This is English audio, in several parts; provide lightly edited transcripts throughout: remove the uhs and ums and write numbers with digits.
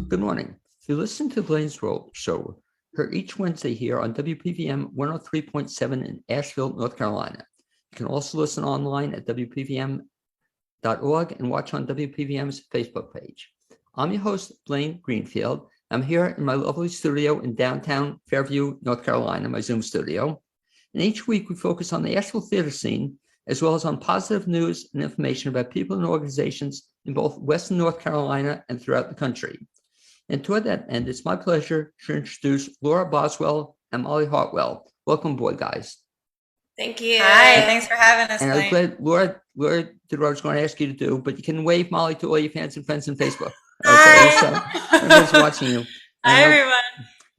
Good morning. You listen to Blaine's World Show, heard each Wednesday here on WPVM 103.7 in Asheville, North Carolina. You can also listen online at WPVM.org and watch on WPVM's Facebook page. I'm your host, Blaine Greenfield. I'm here in my lovely studio in downtown Fairview, North Carolina, my Zoom studio. And each week we focus on the Asheville theater scene, as well as on positive news and information about people and organizations in both Western North Carolina and throughout the country. And toward that end, it's my pleasure to introduce Laura Boswell and Molly Hartwell. Welcome aboard, guys. Thank you. Hi, thanks for having us, And I was Blaine. glad Laura did what I was going to ask you to do, but you can wave Molly to all your fans and friends on Facebook. Hi. So everyone's watching you. Hi, everyone.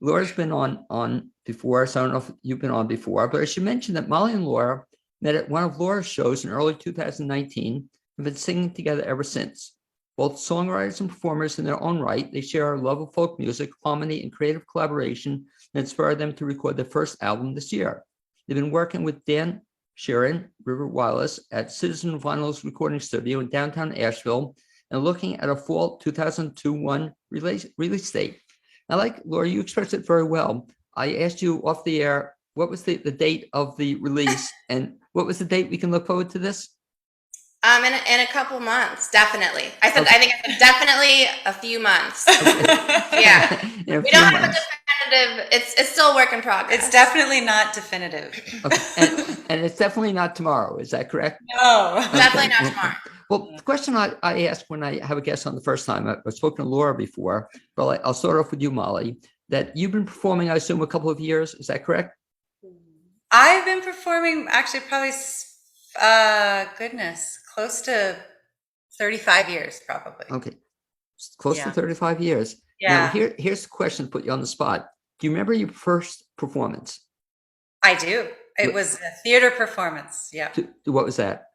Laura's been on before, so I don't know if you've been on before, but I should mention that Molly and Laura met at one of Laura's shows in early 2019 and have been singing together ever since. Both songwriters and performers in their own right, they share a love of folk music, harmony, and creative collaboration that inspired them to record their first album this year. They've been working with Dan Sheeran, River Wireless, at Citizen Vinyl's recording studio in downtown Asheville and looking at a fall 2021 release date. I like, Laura, you expressed it very well. I asked you off the air, what was the date of the release and what was the date we can look forward to this? In a couple months, definitely. I said, okay. I think I said definitely a few months. Okay. Yeah. We don't have a definitive, it's still a work in progress. It's definitely not definitive. Okay. And it's definitely not tomorrow, is that correct? No. Okay. Definitely not tomorrow. Well, the question I ask when I have a guest on the first time, I've spoken to Laura before, but I'll start off with you, Molly, that you've been performing, I assume, a couple of years, is that correct? I've been performing actually probably, close to 35 years, probably. Okay, close to 35 years. Yeah. Now, here's the question to put you on the spot. Do you remember your first performance? I do. It was a theater performance. Yeah. What was that?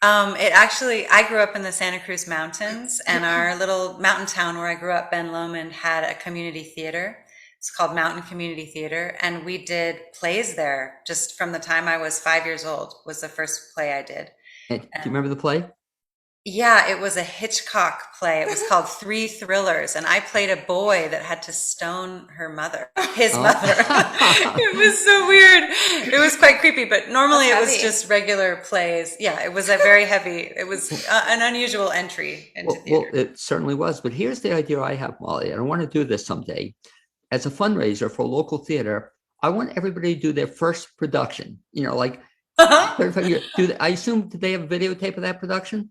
I grew up in the Santa Cruz Mountains, and our little mountain town where I grew up, Ben Lomond, had a community theater. It's called Mountain Community Theater, and we did plays there just from the time I was 5 years old was the first play I did. And do you remember the play? Yeah, it was a Hitchcock play. It was called Three Thrillers, and I played a boy that had to stone his mother. It was so weird. It was quite creepy, but normally it was just regular plays. Yeah, it was it was an unusual entry into theater. Well, it certainly was, but here's the idea I have, Molly, and I want to do this someday. As a fundraiser for a local theater, I want everybody to do their first production, like 35 years. I assume, did they have a videotape of that production?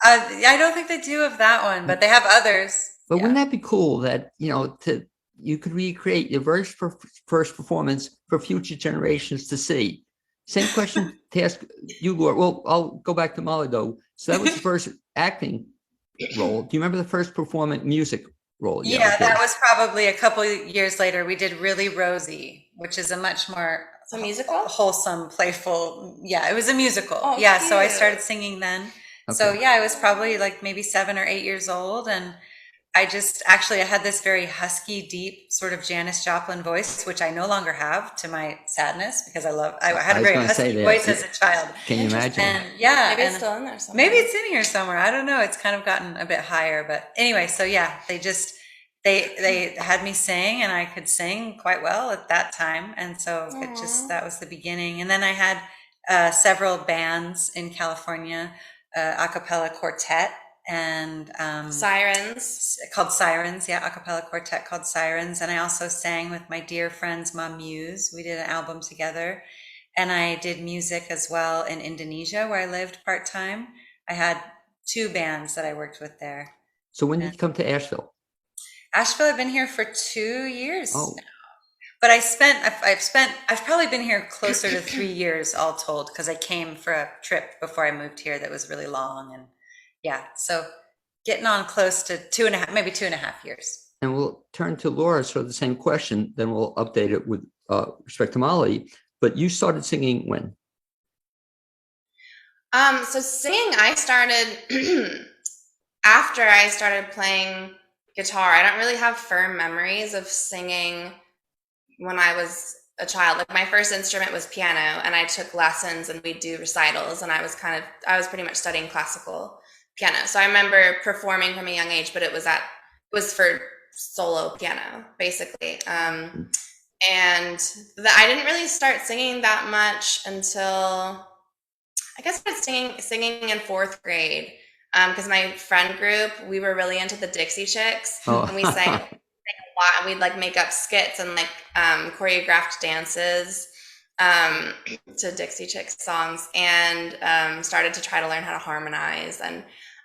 I don't think they do of that one, but they have others. But wouldn't that be cool that, you could recreate your very first performance for future generations to see? Same question to ask you, Laura. Well, I'll go back to Molly, though. So that was the first acting role. Do you remember the first performing music role? Yeah, that was probably a couple years later. We did Really Rosie, which is a much more wholesome, playful. Yeah, it was a musical. Oh, yeah, cute. so I started singing then. Okay. So yeah, I was probably like maybe 7 or 8 years old, and I had this very husky, deep sort of Janis Joplin voice, which I no longer have, to my sadness, because I had a very husky voice as a child. Can you imagine? And yeah, maybe it's still in there somewhere. Maybe it's in here somewhere. I don't know. It's kind of gotten a bit higher, but anyway. So yeah, they had me sing, and I could sing quite well at that time, and so that was the beginning. And then I had several bands in California. A cappella quartet and Sirens, called Sirens, a cappella quartet called Sirens. And I also sang with my dear friends Mom Muse. We did an album together, and I did music as well in Indonesia, where I lived part-time. I had 2 bands that I worked with there. So when did you come to Asheville? I've been here for 2 years now. But I've probably been here closer to 3 years all told, because I came for a trip before I moved here that was really long. And yeah, so getting on close to 2.5 years. And we'll turn to Laura for the same question, then we'll update it with respect to Molly. But you started singing when? So singing, I started after I started playing guitar. I don't really have firm memories of singing when I was a child. Like, my first instrument was piano, and I took lessons, and we'd do recitals, and I was pretty much studying classical piano. So I remember performing from a young age, but it was at was for solo piano, basically. And I didn't really start singing that much until I guess I started singing in fourth grade. Because my friend group, we were really into the Dixie Chicks, and we sang a lot. And we'd like make up skits and like choreographed dances to Dixie Chicks songs, and started to try to learn how to harmonize. And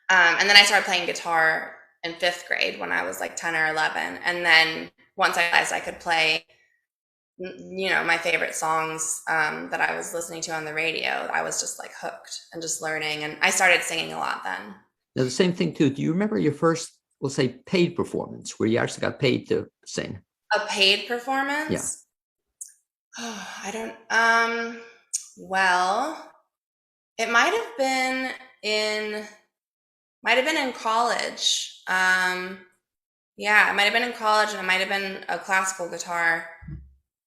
then I started playing guitar in fifth grade when I was like 10 or 11. And then once I realized I could play, my favorite songs that I was listening to on the radio, I was just like hooked and just learning. And I started singing a lot then. Now, the same thing too. Do you remember your first, we'll say, paid performance where you actually got paid to sing? A paid performance? Yeah. Oh, I don't, well, it might have been in college. Yeah, it might have been in college, and it might have been a classical guitar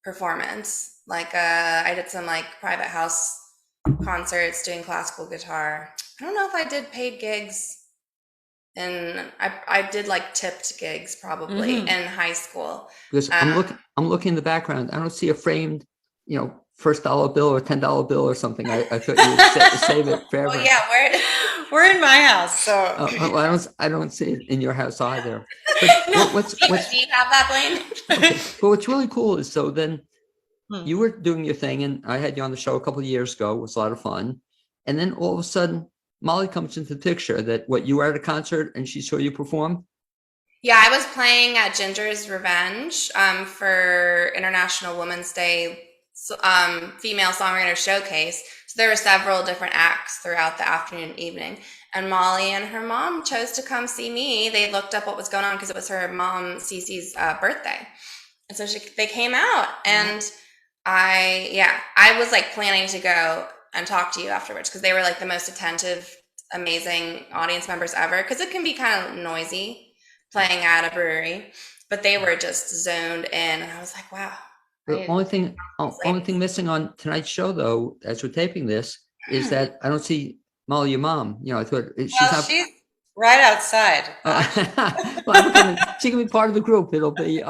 performance. Like I did some like private house concerts doing classical guitar. I don't know if I did paid gigs, and I did like tipped gigs probably in high school. Because I'm looking in the background. I don't see a framed, first dollar bill or $10 bill or something. I thought you would save it forever. Oh yeah, we're in my house, so I don't see it in your house either. But do you have that, Blaine? Okay. But what's really cool is, so then you were doing your thing, and I had you on the show a couple of years ago. It was a lot of fun. And then all of a sudden, Molly comes into the picture. That what, you were at a concert and she saw you perform? Yeah, I was playing at Ginger's Revenge for International Women's Day Female Songwriter Showcase. So there were several different acts throughout the afternoon and evening. And Molly and her mom chose to come see me. They looked up what was going on because it was her mom, Cece's birthday. And so they came out, and I was like planning to go and talk to you afterwards because they were like the most attentive, amazing audience members ever. Because it can be kind of noisy playing at a brewery, but they were just zoned in, and I was like, wow. The only thing missing on tonight's show, though, as we're taping this, is that I don't see Molly, your mom. I thought she's right outside. Well, she can be part of the group. It'll be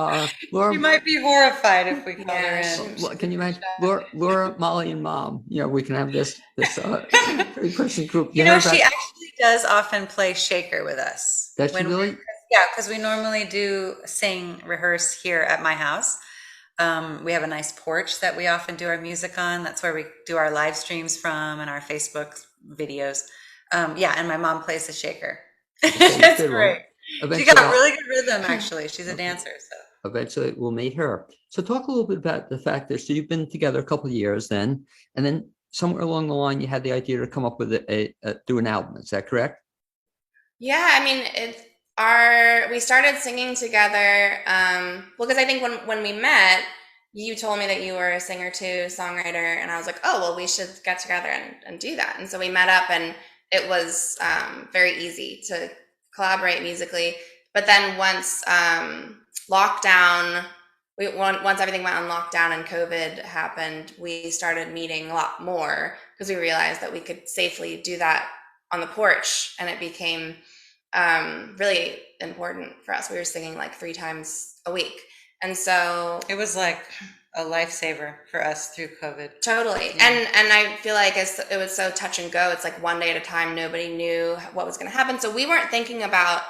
Laura. She might be horrified if we call her in. Can you imagine Laura, Molly, and mom? We can have this 3-person group. She actually does often play shaker with us. Does she really? Yeah, because we normally do rehearse here at my house. We have a nice porch that we often do our music on. That's where we do our live streams from and our Facebook videos. And my mom plays the shaker. It's great. She got really good rhythm, actually. She's a dancer. So eventually we'll meet her. So talk a little bit about the fact that, so you've been together a couple of years then, and then somewhere along the line you had the idea to come up with do an album. Is that correct? Yeah, I mean, we started singing together. Because I think when we met, you told me that you were a singer too, songwriter, and I was like, oh, well, we should get together and do that. And so we met up, and it was very easy to collaborate musically. But then once once everything went on lockdown and COVID happened, we started meeting a lot more because we realized that we could safely do that on the porch, and it became really important for us. We were singing like 3 times a week. And so it was like a lifesaver for us through COVID. Totally. Yeah. And I feel like it was so touch and go. It's like one day at a time. Nobody knew what was going to happen. So we weren't thinking about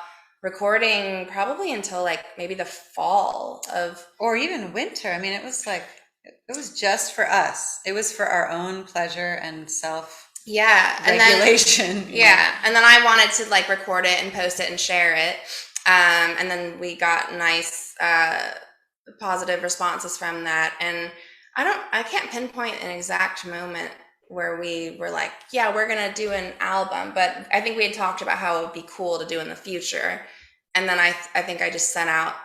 recording probably until like maybe the fall or even winter. I mean, it was just for us. It was for our own pleasure and regulation. And then I wanted to like record it and post it and share it. And then we got nice positive responses from that. And I can't pinpoint an exact moment where we were like, yeah, we're going to do an album. But I think we had talked about how it would be cool to do in the future. And then I think I just sent out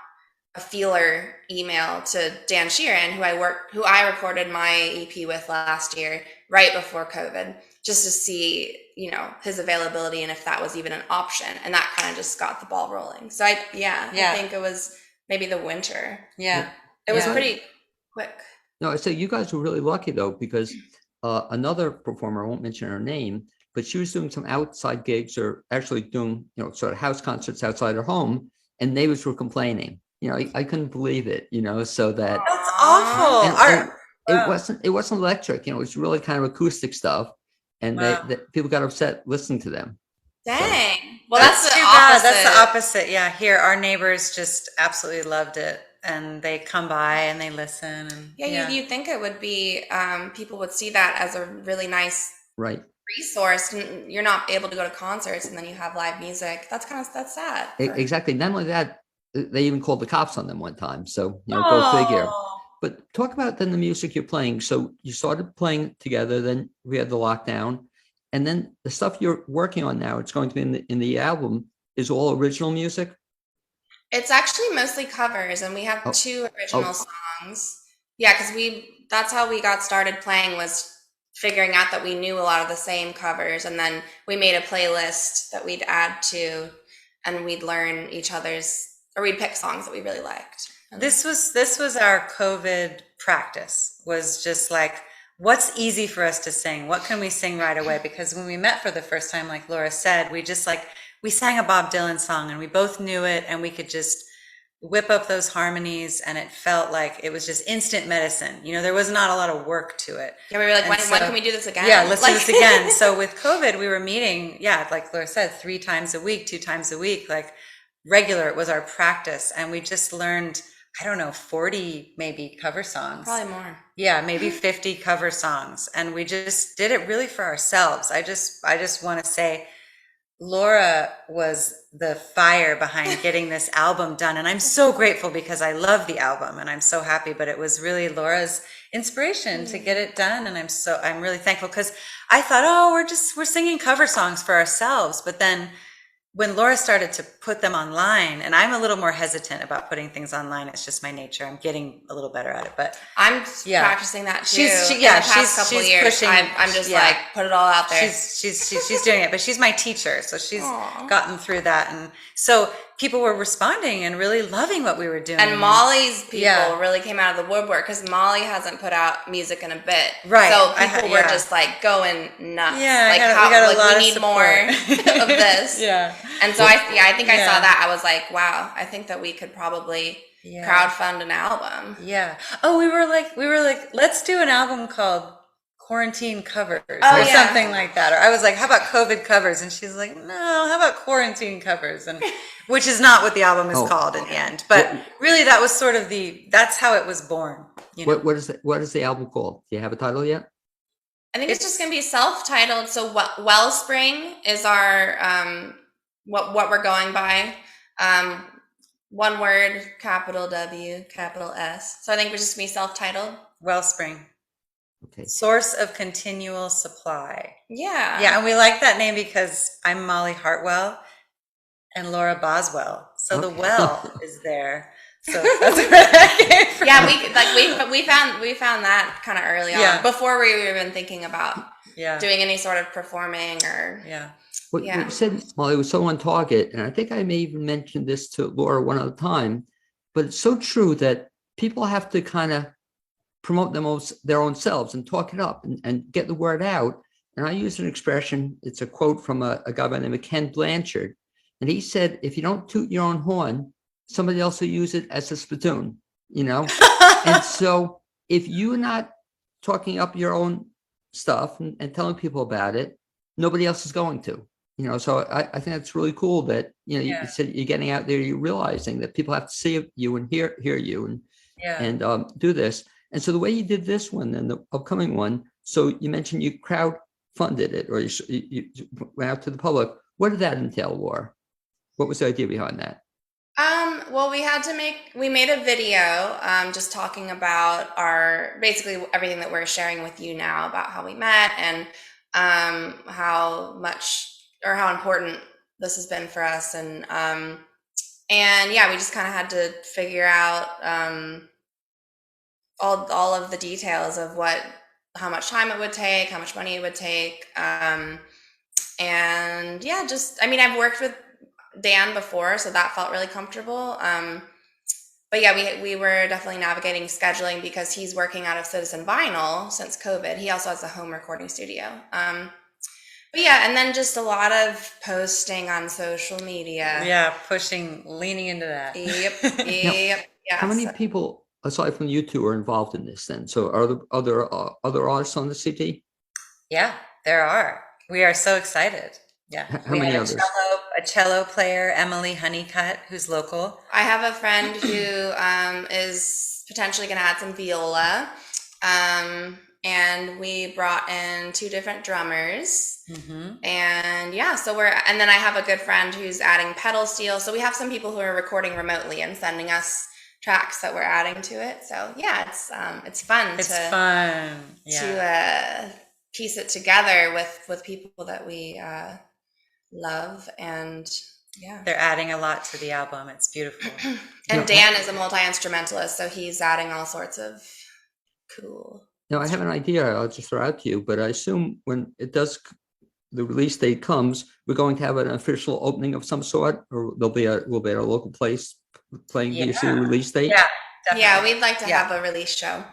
a feeler email to Dan Sheeran, who I recorded my EP with last year, right before COVID, just to see, his availability and if that was even an option. And that kind of just got the ball rolling. So I think it was maybe the winter. Yeah. It was pretty quick. No, so you guys were really lucky though, because another performer, I won't mention her name, but she was doing some outside gigs, or actually doing, sort of house concerts outside her home. and neighbors were complaining. I couldn't believe it. So that That's awful. and Wow. it wasn't electric. It was really kind of acoustic stuff, and Wow. people got upset listening to them. Dang. Well, That's that's the too bad. opposite. That's the opposite. Yeah, here our neighbors just absolutely loved it, and they come by and they listen. And Yeah, you'd think it would be, people would see that as a really nice Right. resource, and you're not able to go to concerts and then you have live music. That's sad. Exactly. Not only that, they even called the cops on them one time. So, go figure. Oh. But talk about then the music you're playing. So you started playing together, then we had the lockdown, and then the stuff you're working on now, it's going to be in the album, is all original music. It's actually mostly covers, and we have 2 original songs. Yeah, because that's how we got started playing, was figuring out that we knew a lot of the same covers, and then we made a playlist that we'd add to, and we'd learn each other's, or we'd pick songs that we really liked. This was our COVID practice, was just like, what's easy for us to sing? What can we sing right away? Because when we met for the first time, like Laura said, we sang a Bob Dylan song and we both knew it, and we could just whip up those harmonies, and it felt like it was just instant medicine. There was not a lot of work to it. Yeah, we were like, when can we do this again? Yeah, let's do this again. So with COVID, we were meeting, like Laura said, 3 times a week, 2 times a week, like regular. It was our practice, and we just learned, I don't know, 40 maybe cover songs. Probably more. Yeah, maybe 50 cover songs. And we just did it really for ourselves. I just want to say Laura was the fire behind getting this album done. And I'm so grateful, because I love the album and I'm so happy, but it was really Laura's inspiration to get it done. And I'm really thankful, because I thought, we're singing cover songs for ourselves. But then when Laura started to put them online, and I'm a little more hesitant about putting things online. It's just my nature. I'm getting a little better at it, but I'm practicing that too. She's years, pushing. I'm just like, put it all out there. She's doing it, but she's my teacher, so she's gotten through that, and so people were responding and really loving what we were doing. And Molly's people really came out of the woodwork, because Molly hasn't put out music in a bit, right? So people were just like going nuts. Yeah, like, we need more of this. Yeah. And so I think I saw that. I was like, wow, I think that we could probably crowdfund an album. Yeah. Oh, we were like, let's do an album called Quarantine Covers or something like that. Or I was like, how about COVID covers? And she's like, no, how about Quarantine Covers? And which is not what the album is called in the end. But really, that was sort of that's how it was born. What is the album called? Do you have a title yet? I think it's just going to be self-titled. So WellSpring is our what we're going by. One word, capital W, capital S. So I think we're just going to be self-titled. WellSpring. Okay. Source of continual supply. Yeah. Yeah, and we like that name because I'm Molly Hartwell and Laura Boswell. So the well is there. So that's where that came from. Yeah, we found that kind of early on, before we were even thinking about doing any sort of performing or What you said, Molly, was so on target, and I think I may even mention this to Laura one other time, but it's so true that people have to kind of promote their own selves and talk it up and get the word out. And I use an expression, it's a quote from a guy by the name of Ken Blanchard. And he said, if you don't toot your own horn, somebody else will use it as a spittoon, And so if you're not talking up your own stuff and telling people about it, nobody else is going to. So I think that's really cool that, you said you're getting out there, you're realizing that people have to see you and hear you and do this. And so the way you did this one and the upcoming one, so you mentioned you crowdfunded it, or you went out to the public. What did that entail, Laura? What was the idea behind that? Well, we made a video, just talking about basically everything that we're sharing with you now about how we met and, how much or how important this has been for us. And we just kind of had to figure out, all of the details of how much time it would take, how much money it would take. I've worked with Dan before, so that felt really comfortable. We were definitely navigating scheduling because he's working out of Citizen Vinyl since COVID. He also has a home recording studio. But yeah, and then just a lot of posting on social media. Yeah, leaning into that. Yep. Yeah. How many people, aside from you two, are involved in this then? So are there other artists on the CD? Yeah, there are. We are so excited. Yeah. How We many have others? a cello player, Emily Honeycutt, who's local. I have a friend who is potentially going to add some viola. And we brought in 2 different drummers. And yeah, and then I have a good friend who's adding pedal steel. So we have some people who are recording remotely and sending us tracks that we're adding to it. So yeah, it's fun. It's fun. Yeah. To piece it together with people that we love, and yeah, they're adding a lot to the album. It's beautiful. And Dan is a multi-instrumentalist, so he's adding all sorts of cool. Now, I have an idea I'll just throw out to you, but I assume when the release date comes, we're going to have an official opening of some sort, or we'll be at a local place playing the release date. Yeah, definitely. Yeah, we'd like to have a release show.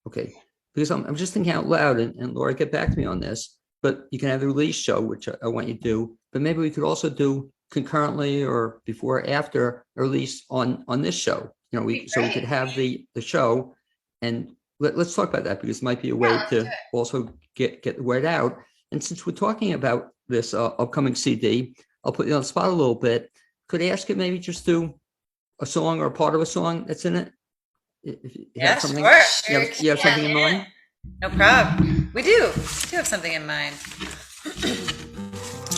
Okay, because I'm just thinking out loud, and Laura, get back to me on this. But you can have the release show, which I want you to do. But maybe we could also do concurrently or before or after a release on this show. You know, we could have the show, and let's talk about that, because it might be a way to also get the word out. And since we're talking about this upcoming CD, I'll put you on the spot a little bit. Could I ask you maybe just do a song or a part of a song that's in it? If you have something, sure. You have something in mind? No problem. We do have something in mind.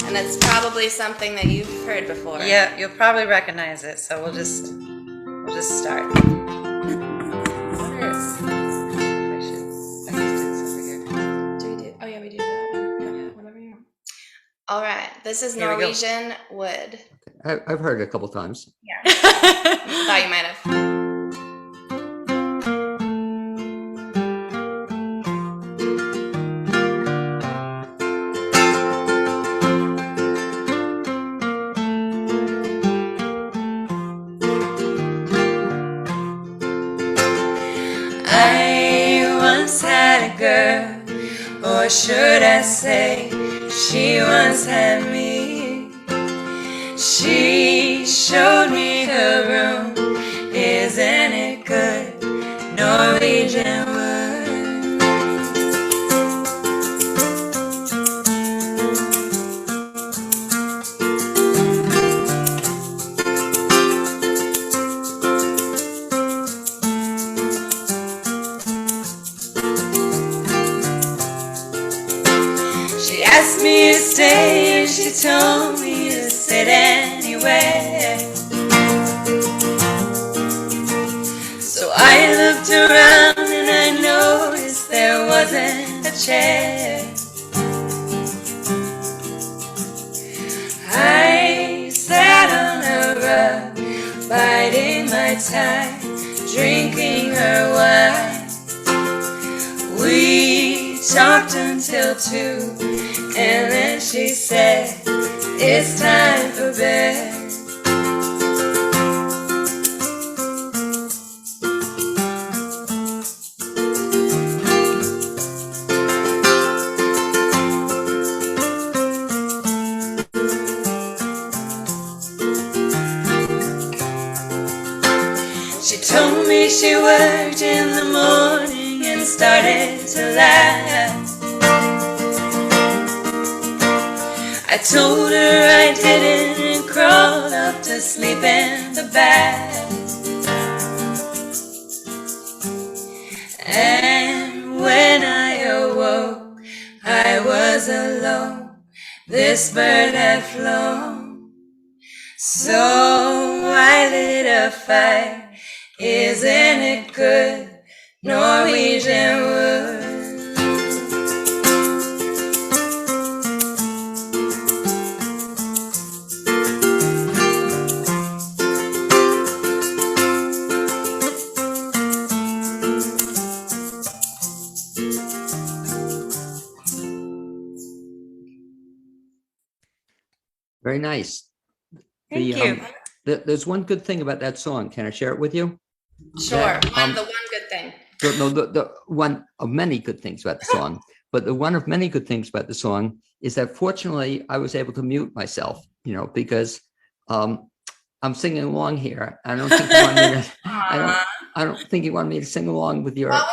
And it's probably something that you've heard before. Yeah, you'll probably recognize it. So we'll just start. We do that one. Yeah, whatever you want. All right, this is Norwegian Wood. Okay. I've heard it a couple times. Yeah. Thought you might have. I once had a girl, or should I say, she once had me. She showed me her room. Isn't it good? Norwegian wood. She asked me to stay, and she told me to sit anywhere. So I looked around and I noticed there wasn't a chair. I sat on a rug, biding my time, drinking her wine. We talked until 2, and then she said, it's time for bed. She told me she worked in the morning and started to laugh. I told her I didn't and crawled up to sleep in the bath. And when I awoke, I was alone. This bird had flown. So I lit a fire. Isn't it good? Norwegian wood. Very nice. Thank you. There's one good thing about that song. Can I share it with you? Sure. The one good thing. The one of many good things about the song. But the one of many good things about the song is that fortunately I was able to mute myself, because I'm singing along here. I don't think you want me to. I don't think you want me to sing along with your. Well,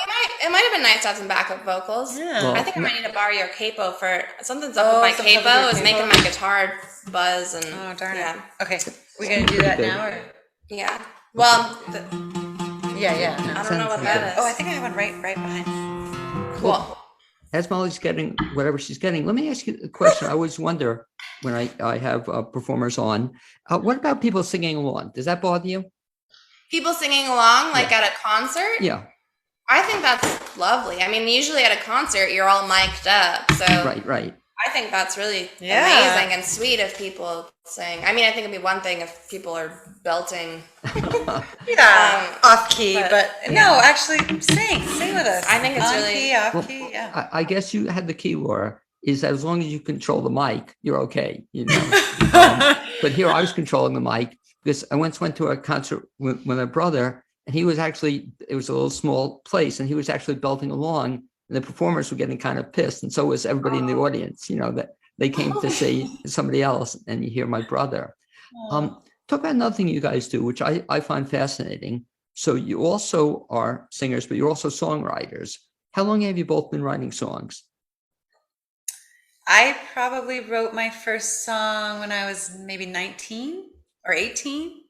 it might have been nice to have some backup vocals. Yeah. Well, I think I might need to borrow your capo for something's up with my something's up with capo. your It's making capo? my guitar buzz and Oh, darn yeah. it. Okay, we gonna do that now, or? Yeah. Well, Yeah. No. I don't know what that is. Oh, I think I have one right behind. Cool. As Molly's getting whatever she's getting, let me ask you a question. I always wonder when I have performers on, what about people singing along? Does that bother you? People singing along, like at a concert? Yeah. I think that's lovely. I mean, usually at a concert, you're all mic'd up. So Right. I think that's really Yeah. amazing and sweet if people sing. I mean, I think it'd be one thing if people are belting. Yeah, off key, but yeah. no, actually, sing with us. I think it's on really- key, off Well, key. Yeah. I guess you had the key, Laura, is that as long as you control the mic, you're okay. But here I was controlling the mic because I once went to a concert with my brother, and it was a little small place, and he was actually belting along, and the performers were getting kind of pissed, and so was everybody in the audience, that they came to see somebody else, and you hear my brother. Talk about another thing you guys do, which I find fascinating. So you also are singers, but you're also songwriters. How long have you both been writing songs? I probably wrote my first song when I was maybe 19 or 18.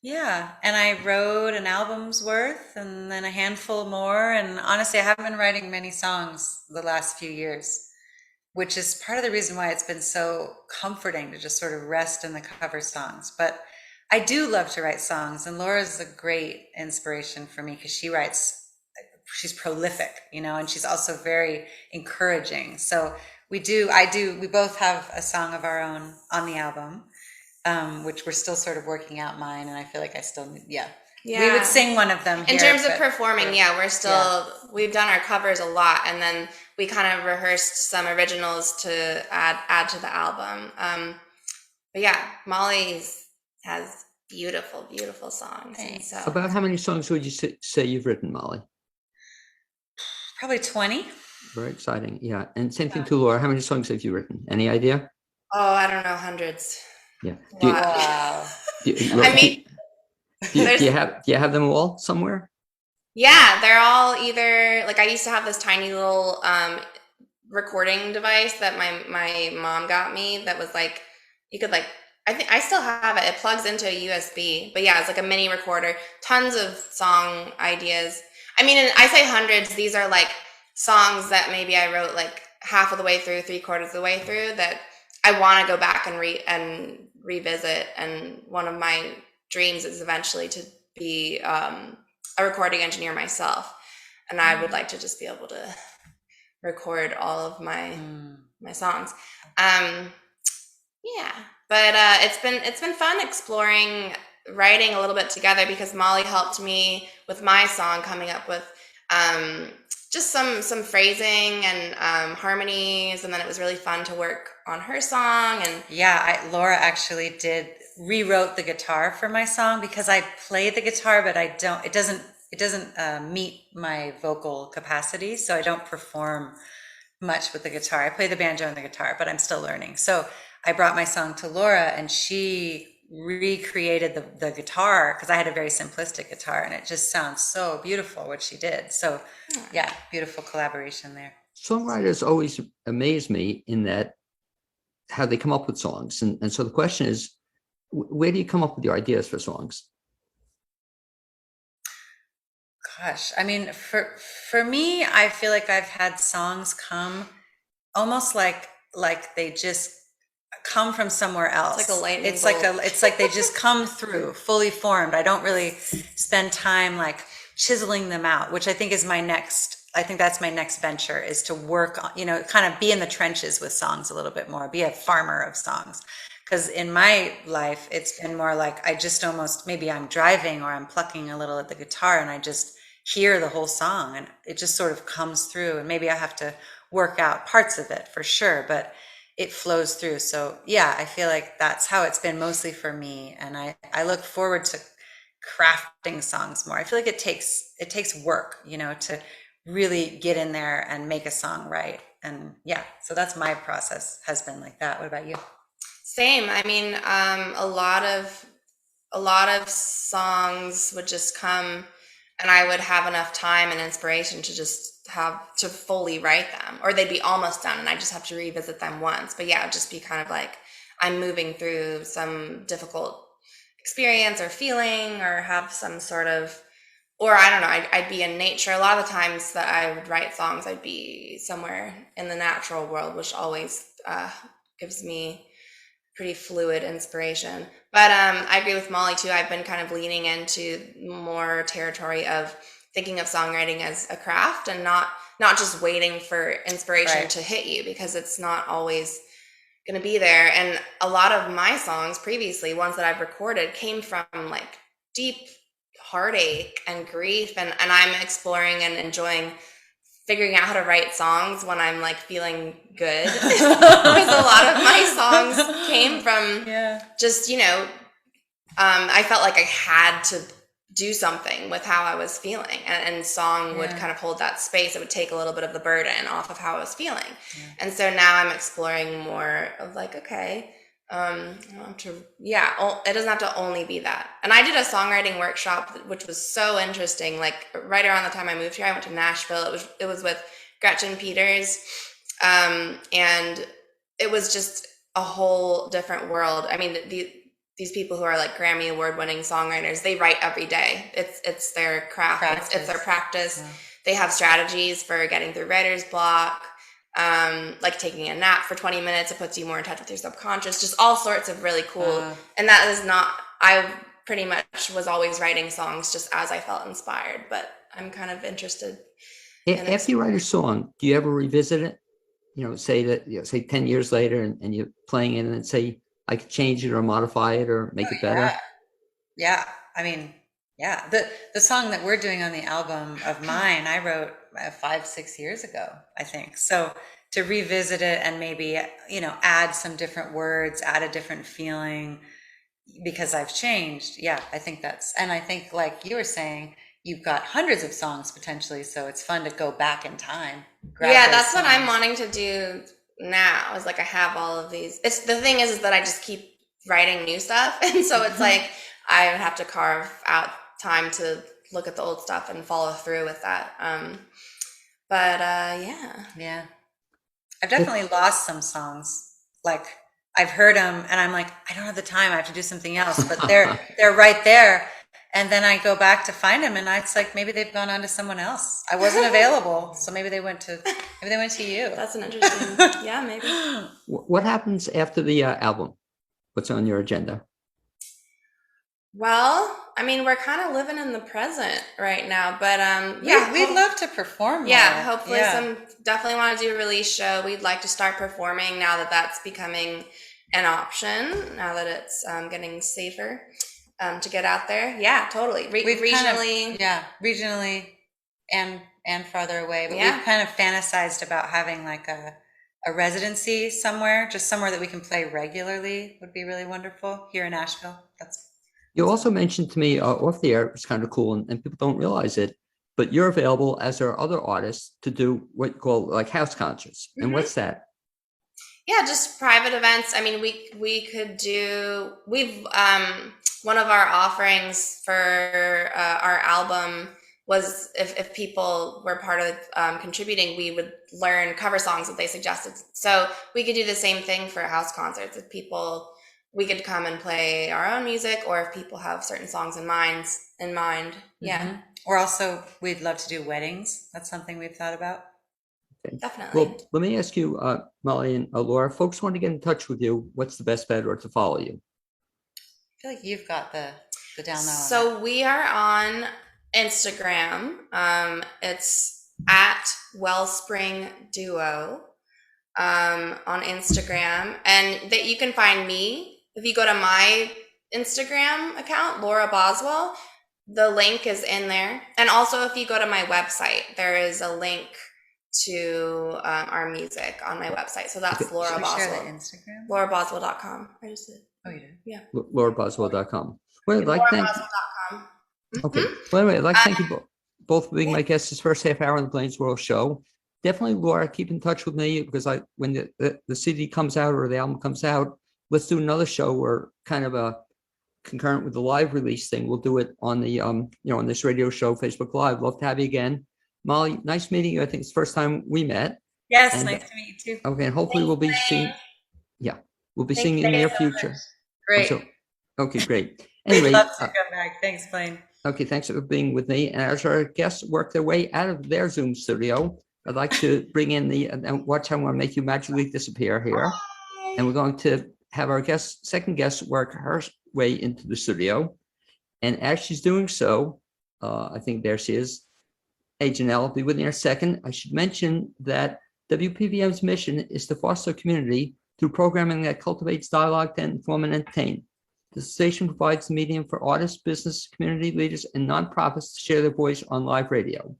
Yeah. And I wrote an album's worth and then a handful more. And honestly, I haven't been writing many songs the last few years, which is part of the reason why it's been so comforting to just sort of rest in the cover songs. But I do love to write songs, and Laura's a great inspiration for me because she's prolific, and she's also very encouraging. So we both have a song of our own on the album, which we're still sort of working out mine. And I feel like we would sing one of them in here, terms of performing. We're still, we've done our covers a lot. And then we kind of rehearsed some originals to add to the album. But yeah, Molly has beautiful, beautiful songs. And so. About how many songs would you say you've written, Molly? Probably 20. Very exciting. Yeah. And same thing to Laura. How many songs have you written? Any idea? Oh, I don't know, hundreds. Yeah. Wow. Do you have them all somewhere? Yeah, they're all either like I used to have this tiny little recording device that my mom got me that was like you could like I think I still have it. It plugs into a USB. But yeah, it's like a mini recorder. Tons of song ideas. I mean, and I say hundreds, these are like songs that maybe I wrote like half of the way through, 3/4 of the way through that I want to go back and revisit. And one of my dreams is eventually to be a recording engineer myself. And I would like to just be able to record all of my songs. Yeah, but it's been fun exploring writing a little bit together because Molly helped me with my song, coming up with just some phrasing and harmonies, and then it was really fun to work on her song. And Laura actually rewrote the guitar for my song because I play the guitar, but it doesn't meet my vocal capacity, so I don't perform much with the guitar. I play the banjo and the guitar, but I'm still learning. So I brought my song to Laura, and she recreated the guitar because I had a very simplistic guitar, and it just sounds so beautiful what she did. So yeah, beautiful collaboration there. Songwriters always amaze me in that how they come up with songs. And so the question is, where do you come up with your ideas for songs? Gosh, I mean, for me, I feel like I've had songs come almost like they just come from somewhere else. It's like a lightning bolt. It's like they just come through fully formed. I don't really spend time like chiseling them out, which I think is that's my next venture, is to work on, kind of be in the trenches with songs a little bit more, be a farmer of songs. Because in my life, it's been more like I just almost, maybe I'm driving or I'm plucking a little at the guitar and I just hear the whole song and it just sort of comes through, and maybe I have to work out parts of it for sure, but it flows through. So yeah, I feel like that's how it's been mostly for me. And I look forward to crafting songs more. I feel like it takes work, to really get in there and make a song right. And yeah, so that's my process, has been like that. What about you? Same. I mean, a lot of songs would just come, and I would have enough time and inspiration to just have to fully write them, or they'd be almost done and I just have to revisit them once. But yeah, it'd just be kind of like I'm moving through some difficult experience or feeling, or have some sort of, or I don't know, I'd be in nature. A lot of the times that I would write songs, I'd be somewhere in the natural world, which always gives me pretty fluid inspiration. But I agree with Molly too. I've been kind of leaning into more territory of thinking of songwriting as a craft, and not just waiting for inspiration to hit you, because it's not always going to be there. And a lot of my songs previously, ones that I've recorded, came from like deep heartache and grief, and I'm exploring and enjoying figuring out how to write songs when I'm like feeling good. Because a lot of my songs came from just, I felt like I had to do something with how I was feeling, and song would kind of hold that space. It would take a little bit of the burden off of how I was feeling. And so now I'm exploring more of like, okay, I don't have to, it doesn't have to only be that. And I did a songwriting workshop, which was so interesting. Like right around the time I moved here, I went to Nashville. It was with Gretchen Peters. And it was just a whole different world. I mean, these people who are like Grammy Award winning songwriters, they write every day. It's their craft. It's their practice. Yeah. They have strategies for getting through writer's block. Like taking a nap for 20 minutes, it puts you more in touch with your subconscious, just all sorts of really cool. And that is not, I pretty much was always writing songs just as I felt inspired, but I'm kind of interested. After you write a song, do you ever revisit it? Say 10 years later and you're playing it and then say, I could change it or modify it or make it better? Yeah. I mean, yeah. The song that we're doing on the album of mine, I wrote 5-6 years ago, I think. So to revisit it and maybe, add some different words, add a different feeling because I've changed. Yeah, I think and I think like you were saying, you've got hundreds of songs potentially. So it's fun to go back in time. That's what I'm wanting to do now, is like I have all of these. The thing is that I just keep writing new stuff. And so it's like I have to carve out time to look at the old stuff and follow through with that. Yeah. I've definitely lost some songs. Like I've heard them and I'm like, I don't have the time. I have to do something else, but they're right there. And then I go back to find them and it's like, maybe they've gone on to someone else. I wasn't available. So maybe they went to you. That's an interesting, maybe. What happens after the album? What's on your agenda? Well, I mean, we're kind of living in the present right now, but we'd love to perform. Yeah, hopefully definitely want to do a release show. We'd like to start performing now that that's becoming an option, now that it's getting safer to get out there. Yeah, totally. Regionally. Regionally and farther away. But we've kind of fantasized about having like a residency somewhere, just somewhere that we can play regularly would be really wonderful here in Nashville. You also mentioned to me off the air, it's kind of cool, and people don't realize it, but you're available, as are other artists, to do what you call like house concerts. Mm-hmm. And what's that? Yeah, just private events. I mean, we could do, one of our offerings for our album was if people were part of contributing, we would learn cover songs that they suggested. So we could do the same thing for house concerts. If people, we could come and play our own music, or if people have certain songs in mind. Yeah. Mm-hmm. Or also, we'd love to do weddings. That's something we've thought about. Okay. Definitely. Well, let me ask you, Molly and Laura, folks want to get in touch with you. What's the best bet or to follow you? I feel like you've got the down low. So we are on Instagram. It's at WellSpring Duo on Instagram, and that you can find me if you go to my Instagram account, Laura Boswell. The link is in there, and also if you go to my website, there is a link to our music on my website. So that's Okay. Laura Boswell. Share the Instagram. LauraBoswell.com. I just did. Oh, you did? Yeah. LauraBoswell.com. Well, I'd like to thank LauraBoswell.com. Okay. Well, anyway, I'd like to thank you both for being my guests this first half hour on the Blaine's World show. definitely, Laura, keep in touch with me because when the CD comes out or the album comes out, let's do another show where kind of a concurrent with the live release thing. We'll do it on the on this radio show, Facebook Live. Love to have you again. Molly, nice meeting you. I think it's the first time we met. Yes, and, nice to meet you too. Okay, and hopefully we'll be seeing. Yeah, we'll be seeing you in the near future. Great. Okay, great. We'd Anyway, love to come back. Thanks, Blaine. okay, thanks for being with me. And as our guests work their way out of their Zoom studio, I'd like to bring in and watch how I'm going to make you magically disappear here. And we're going to have our second guest work her way into the studio. And as she's doing so, I think there she is. Hey, Janelle, I'll be with you in a second. I should mention that WPVM's mission is to foster community through programming that cultivates dialogue to inform and entertain. The station provides the medium for artists, business, community leaders, and nonprofits to share their voice on live radio.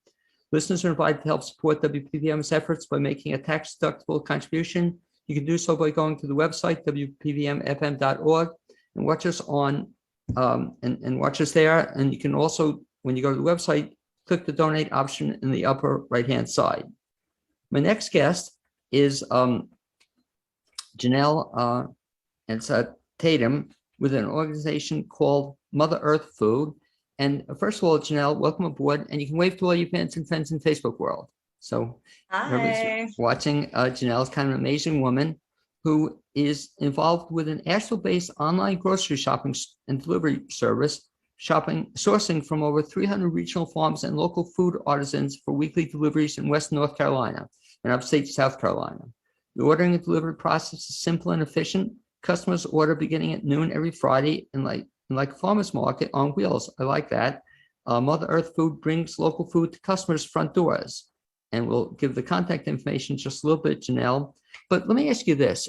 Listeners are invited to help support WPVM's efforts by making a tax-deductible contribution. You can do so by going to the website, wpvmfm.org, and watch us on and watch us there. And you can also, when you go to the website, click the donate option in the upper right-hand side. My next guest is Janelle Tatum with an organization called Mother Earth Food. And first of all, Janelle, welcome aboard. And you can wave to all your fans and friends in Facebook world. So Hi. watching Janelle's kind of an amazing woman who is involved with an Asheville-based online grocery shopping and delivery service, sourcing from over 300 regional farms and local food artisans for weekly deliveries in West North Carolina and upstate South Carolina. The ordering and delivery process is simple and efficient. Customers order beginning at noon every Friday, and like a farmer's market on wheels. I like that. Mother Earth Food brings local food to customers' front doors. And we'll give the contact information just a little bit, Janelle. But let me ask you this.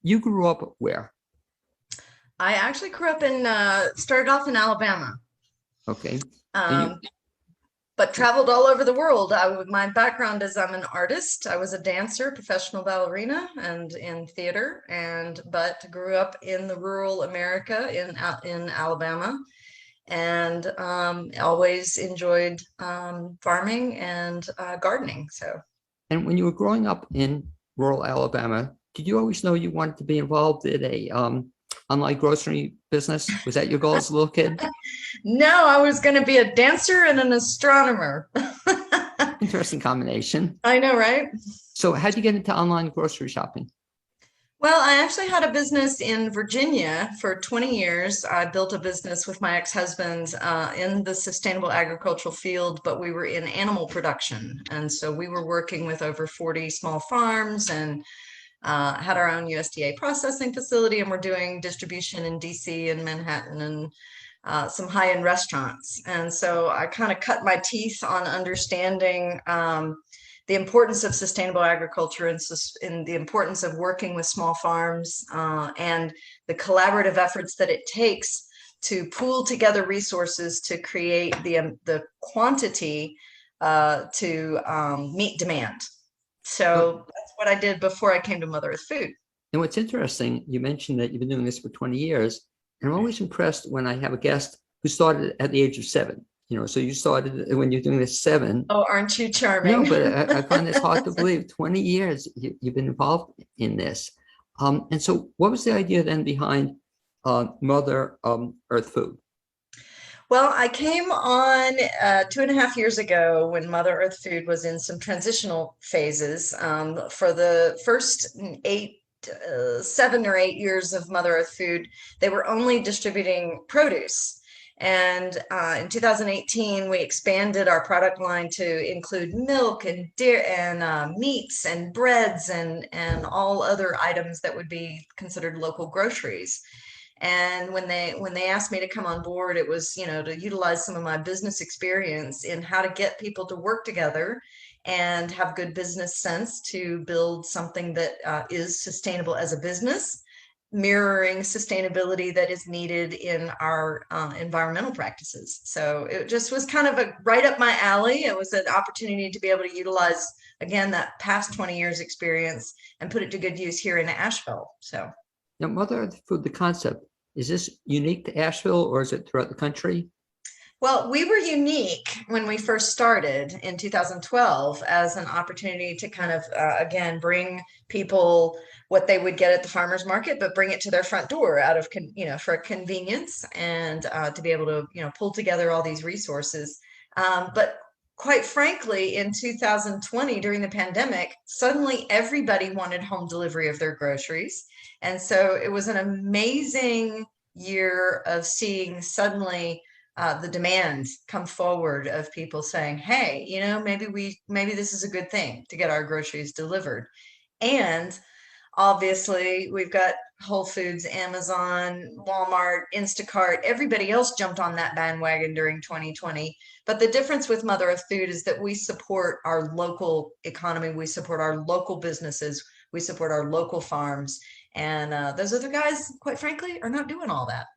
You grew up where? I actually grew up started off in Alabama. Okay. But traveled all over the world. My background is I'm an artist. I was a dancer, professional ballerina, and in theater, but grew up in the rural America in Alabama, and always enjoyed farming and gardening. And when you were growing up in rural Alabama, did you always know you wanted to be involved in a online grocery business? Was that your goal as a little kid? No, I was going to be a dancer and an astronomer. Interesting combination. I know, right? So how'd you get into online grocery shopping? Well, I actually had a business in Virginia for 20 years. I built a business with my ex-husband in the sustainable agricultural field, but we were in animal production. And so we were working with over 40 small farms and had our own USDA processing facility, and we're doing distribution in DC and Manhattan and some high-end restaurants. And so I kind of cut my teeth on understanding the importance of sustainable agriculture and the importance of working with small farms and the collaborative efforts that it takes to pool together resources to create the quantity to meet demand. So that's what I did before I came to Mother Earth Food. And what's interesting, you mentioned that you've been doing this for 20 years. And I'm always impressed when I have a guest who started at the age of 7. So you started when you're doing this 7. Oh, aren't you charming? No, but I find this hard to believe. 20 years you've been involved in this. And so what was the idea then behind Mother Earth Food? Well, I came on 2.5 years ago when Mother Earth Food was in some transitional phases. For the first 7 or 8 years of Mother Earth Food, they were only distributing produce. And in 2018, we expanded our product line to include milk and dairy and meats and breads and all other items that would be considered local groceries. And when they asked me to come on board, it was, to utilize some of my business experience in how to get people to work together and have good business sense to build something that is sustainable as a business, mirroring sustainability that is needed in our environmental practices. So it just was kind of right up my alley. It was an opportunity to be able to utilize, again, that past 20 years experience and put it to good use here in Asheville. So now, Mother Earth Food, the concept, is this unique to Asheville or is it throughout the country? Well, we were unique when we first started in 2012 as an opportunity to kind of, again, bring people what they would get at the farmer's market, but bring it to their front door out of, for convenience and to be able to, pull together all these resources. But quite frankly, in 2020, during the pandemic, suddenly everybody wanted home delivery of their groceries. And so it was an amazing year of seeing suddenly the demand come forward of people saying, hey, maybe this is a good thing to get our groceries delivered. And obviously we've got Whole Foods, Amazon, Walmart, Instacart, everybody else jumped on that bandwagon during 2020. But the difference with Mother Earth Food is that we support our local economy, we support our local businesses, we support our local farms. And those other guys, quite frankly, are not doing all that.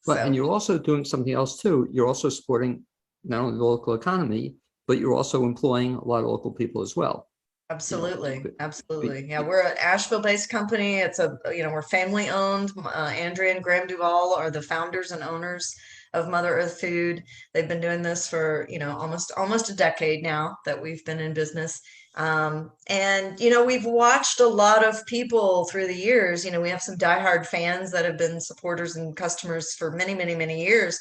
But and you're also doing something else too. You're also supporting not only the local economy, but you're also employing a lot of local people as well. Absolutely. Absolutely. Yeah. We're an Asheville-based company. It's we're family owned. Andrea and Graham Duvall are the founders and owners of Mother Earth Food. They've been doing this for, almost a decade now that we've been in business. And we've watched a lot of people through the years. We have some diehard fans that have been supporters and customers for many, many, many years.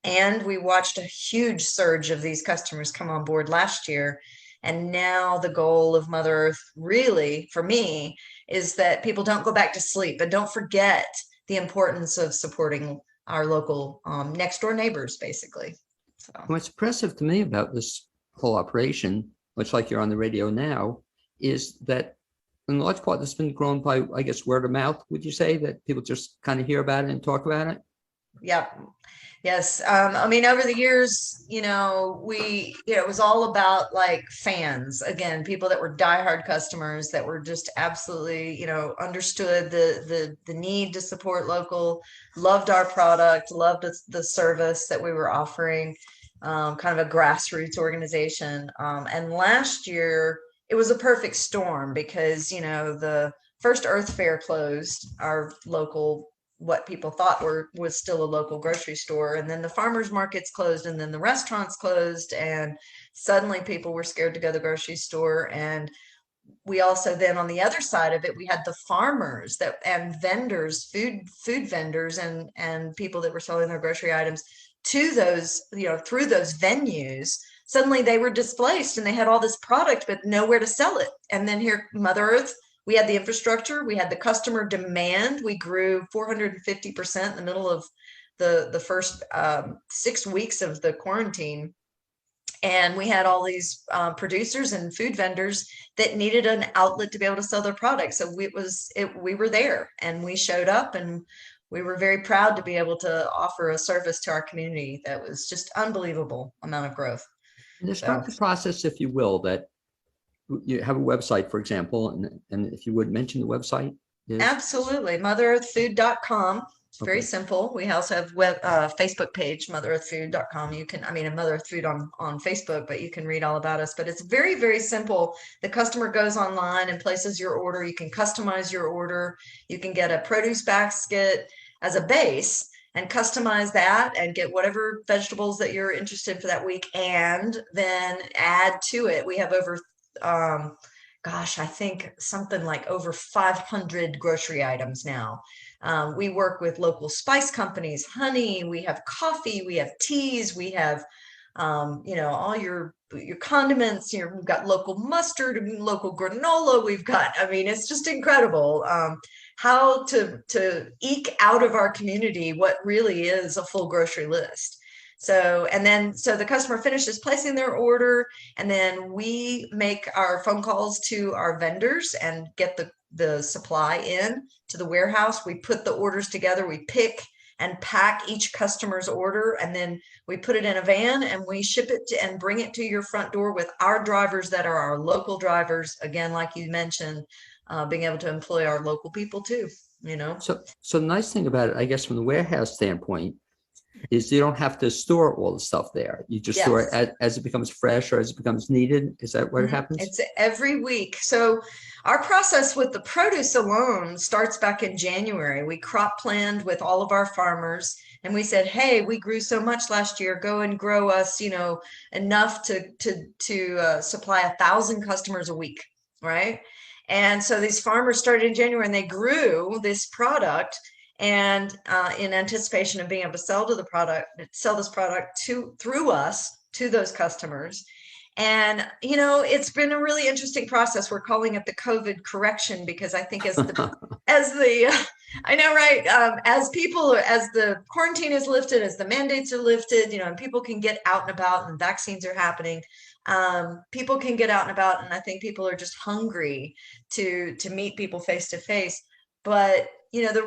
And we watched a huge surge of these customers come on board last year. And now the goal of Mother Earth, really, for me, is that people don't go back to sleep and don't forget the importance of supporting our local next door neighbors, basically. So what's impressive to me about this whole operation, much like you're on the radio now, is that in large part this has been grown by, I guess, word of mouth. Would you say that people just kind of hear about it and talk about it? Yeah. Yes. Over the years, it was all about like fans, again, people that were diehard customers that were just absolutely, understood the need to support local, loved our product, loved the service that we were offering, kind of a grassroots organization. And last year it was a perfect storm because, the first Earth Fair closed, our local what people thought was still a local grocery store, and then the farmers markets closed, and then the restaurants closed, and suddenly people were scared to go to the grocery store. And we also then, on the other side of it, we had the farmers and vendors, food vendors, and people that were selling their grocery items to those, through those venues. Suddenly they were displaced and they had all this product but nowhere to sell it. And then here, Mother Earth, we had the infrastructure, we had the customer demand. We grew 450% in the middle of the first 6 weeks of the quarantine. And we had all these producers and food vendors that needed an outlet to be able to sell their products. So we were there and we showed up, and we were very proud to be able to offer a service to our community that was just unbelievable amount of growth. And describe the process, if you will, that you have a website, for example, and if you would mention the website. Absolutely. motherearthfood.com. It's very simple. We also have Facebook page, motherearthfood.com. You can, Mother Earth Food on Facebook, but you can read all about us. But it's very, very simple. The customer goes online and places your order. You can customize your order. You can get a produce basket as a base and customize that and get whatever vegetables that you're interested in for that week, and then add to it. We have over I think something like over 500 grocery items now. We work with local spice companies, honey, we have coffee, we have teas, we have, all your condiments. We've got local mustard, local granola. We've got, it's just incredible how to eke out of our community what really is a full grocery list. So the customer finishes placing their order, and then we make our phone calls to our vendors and get the supply in to the warehouse. We put the orders together, we pick and pack each customer's order, and then we put it in a van and we ship it and bring it to your front door with our drivers that are our local drivers. Again, like you mentioned, being able to employ our local people too, So the nice thing about it, I guess, from the warehouse standpoint, is you don't have to store all the stuff there. You just store it as it becomes fresh or as it becomes needed. Is that what happens? It's every week. So our process with the produce alone starts back in January. We crop planned with all of our farmers And we said, hey, we grew so much last year, go and grow us, enough to supply 1,000 customers a week, right? And so these farmers started in January and they grew this product, and in anticipation of being able to sell this product through us to those customers. And it's been a really interesting process. We're calling it the COVID correction, because I think I know, right? As the quarantine is lifted, as the mandates are lifted, and people can get out and about, and vaccines are happening. People can get out and about, and I think people are just hungry to meet people face to face. But the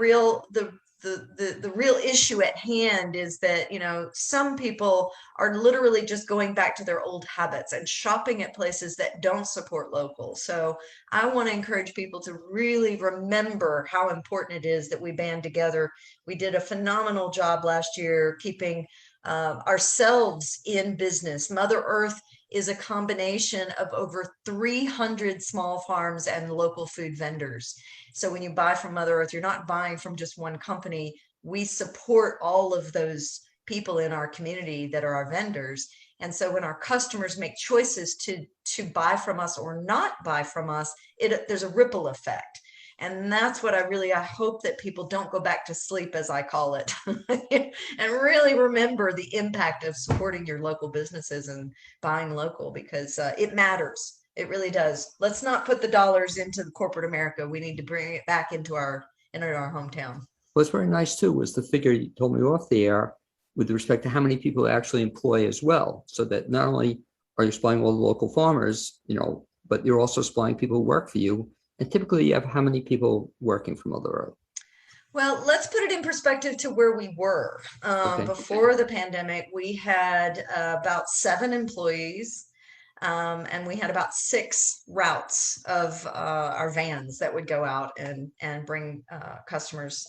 real issue at hand is that some people are literally just going back to their old habits and shopping at places that don't support local. So I want to encourage people to really remember how important it is that we band together. We did a phenomenal job last year keeping ourselves in business. Mother Earth is a combination of over 300 small farms and local food vendors. So when you buy from Mother Earth, you're not buying from just one company. We support all of those people in our community that are our vendors. And so when our customers make choices to buy from us or not buy from us, there's a ripple effect. And that's what I hope that people don't go back to sleep, as I call it, and really remember the impact of supporting your local businesses and buying local, because it matters. It really does. Let's not put the dollars into the corporate America. We need to bring it back into our hometown. What's very nice too was the figure you told me off the air with respect to how many people actually employ as well. So that not only are you supplying all the local farmers, but you're also supplying people who work for you. And typically you have how many people working for Mother Earth? Well, let's put it in perspective to where we were. Before the pandemic, we had about 7 employees. And we had about 6 routes of our vans that would go out and bring customers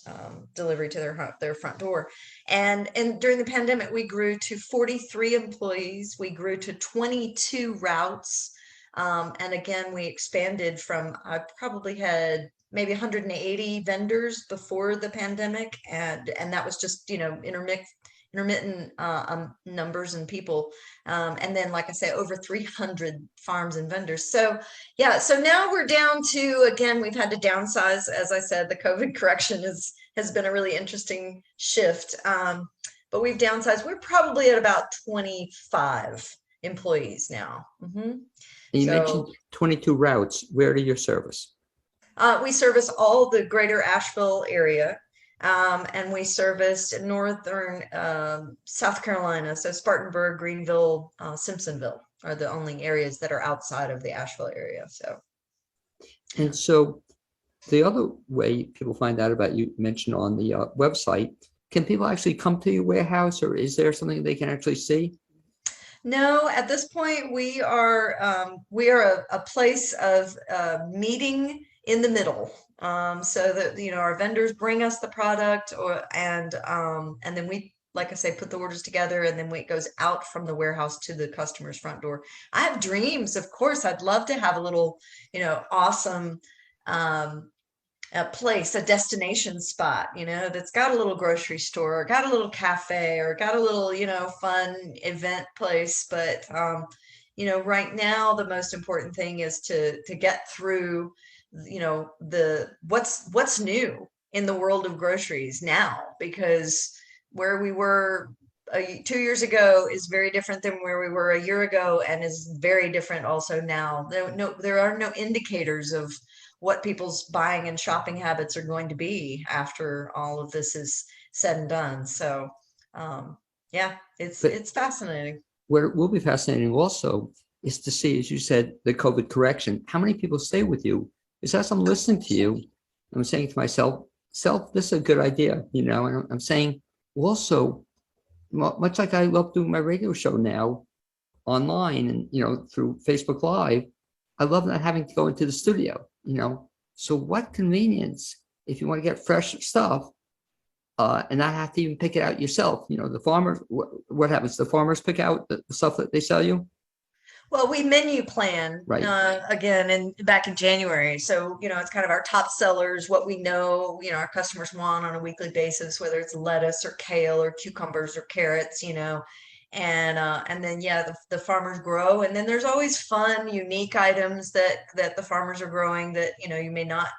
delivery to their front door. And during the pandemic, we grew to 43 employees. We grew to 22 routes. And again, we expanded from, I probably had maybe 180 vendors before the pandemic. And that was just, intermittent numbers and people. And then, like I say, over 300 farms and vendors. So yeah, so now we're down to, again, we've had to downsize. As I said, the COVID correction has been a really interesting shift. But we've downsized. We're probably at about 25 employees now. Mm-hmm. And you mentioned 22 routes. Where do you service? We service all the greater Asheville area. And we serviced northern South Carolina. So Spartanburg, Greenville, Simpsonville are the only areas that are outside of the Asheville area. And so the other way people find out about you mentioned on the website, can people actually come to your warehouse, or is there something they can actually see? No, at this point, we are a place of meeting in the middle. So that our vendors bring us the product, and then we, like I say, put the orders together, and then it goes out from the warehouse to the customer's front door. I have dreams, of course. I'd love to have a little, awesome a place, a destination spot, that's got a little grocery store, or got a little cafe, or got a little, fun event place. But right now, the most important thing is to get through what's new in the world of groceries now, because where we were 2 years ago is very different than where we were a year ago, and is very different also now. There are no indicators of what people's buying and shopping habits are going to be after all of this is said and done. So yeah, it's fascinating. What will be fascinating also is to see, as you said, the COVID correction, how many people stay with you. Is as I'm listening to you, I'm saying to myself, this is a good idea, and I'm saying also, much like I love doing my radio show now online and, through Facebook Live, I love not having to go into the studio, So what convenience if you want to get fresh stuff and not have to even pick it out yourself. The farmers, what happens? The farmers pick out the stuff that they sell you? Well, we menu plan Right. again and back in January. So, it's kind of our top sellers, what we know, our customers want on a weekly basis, whether it's lettuce or kale or cucumbers or carrots, and then yeah, the farmers grow. And then there's always fun, unique items that the farmers are growing that, you may not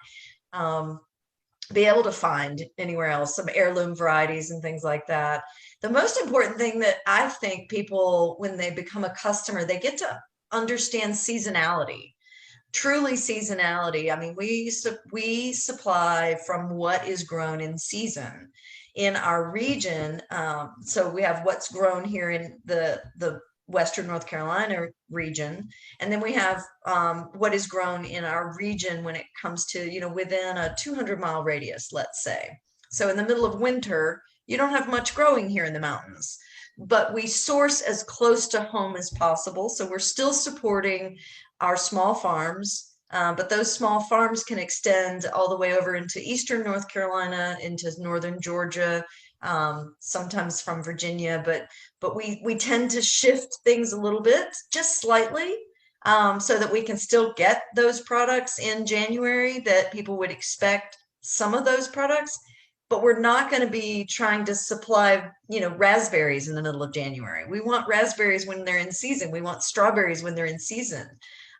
be able to find anywhere else, some heirloom varieties and things like that. The most important thing that I think people, when they become a customer, they get to understand seasonality, truly seasonality. I mean, we supply from what is grown in season in our region. So we have what's grown here in the Western North Carolina region. And then we have what is grown in our region when it comes to, within a 200-mile radius, let's say. So in the middle of winter, you don't have much growing here in the mountains, but we source as close to home as possible. So we're still supporting our small farms, but those small farms can extend all the way over into Eastern North Carolina, into Northern Georgia, sometimes from Virginia, but we tend to shift things a little bit, just slightly, so that we can still get those products in January that people would expect some of those products, but we're not going to be trying to supply, raspberries in the middle of January. We want raspberries when they're in season. We want strawberries when they're in season.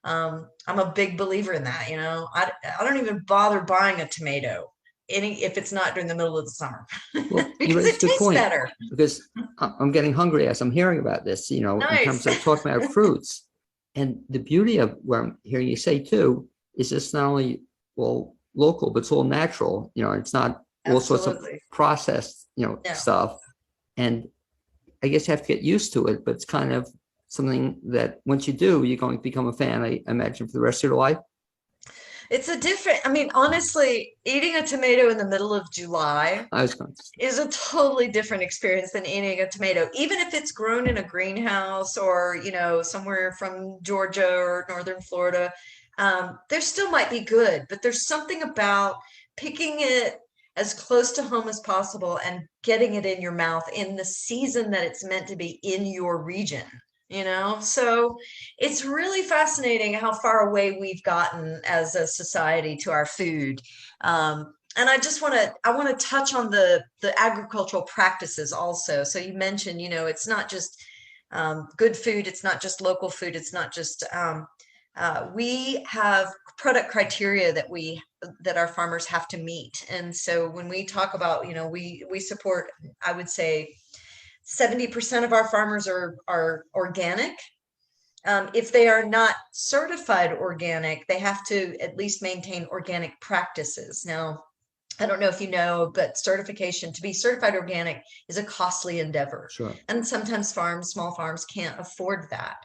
I'm a big believer in that. I don't even bother buying a tomato if it's not during the middle of the summer. Well, you because raise it a good tastes point, better. because I'm getting hungry as I'm hearing about this, in Nice. terms of talking about fruits. And the beauty of what I'm hearing you say too, is it's not only, well, local, but it's all natural. It's not all sorts of Absolutely. processed, No. stuff. And I guess you have to get used to it, but it's kind of something that once you do, you're going to become a fan, I imagine, for the rest of your life. It's I mean, honestly, eating a tomato in the middle of July I was going to say, is a totally different experience than eating a tomato, even if it's grown in a greenhouse or, somewhere from Georgia or Northern Florida. There still might be good, but there's something about picking it as close to home as possible and getting it in your mouth in the season that it's meant to be in your region. So it's really fascinating how far away we've gotten as a society to our food. And I want to touch on the agricultural practices also. So you mentioned, it's not just good food, it's not just local food, it's not just we have product criteria that our farmers have to meet. And so when we talk about, we support, I would say 70% of our farmers are organic. If they are not certified organic, they have to at least maintain organic practices. Now, I don't know if you know, but certification to be certified organic is a costly endeavor. sure. And sometimes small farms can't afford that.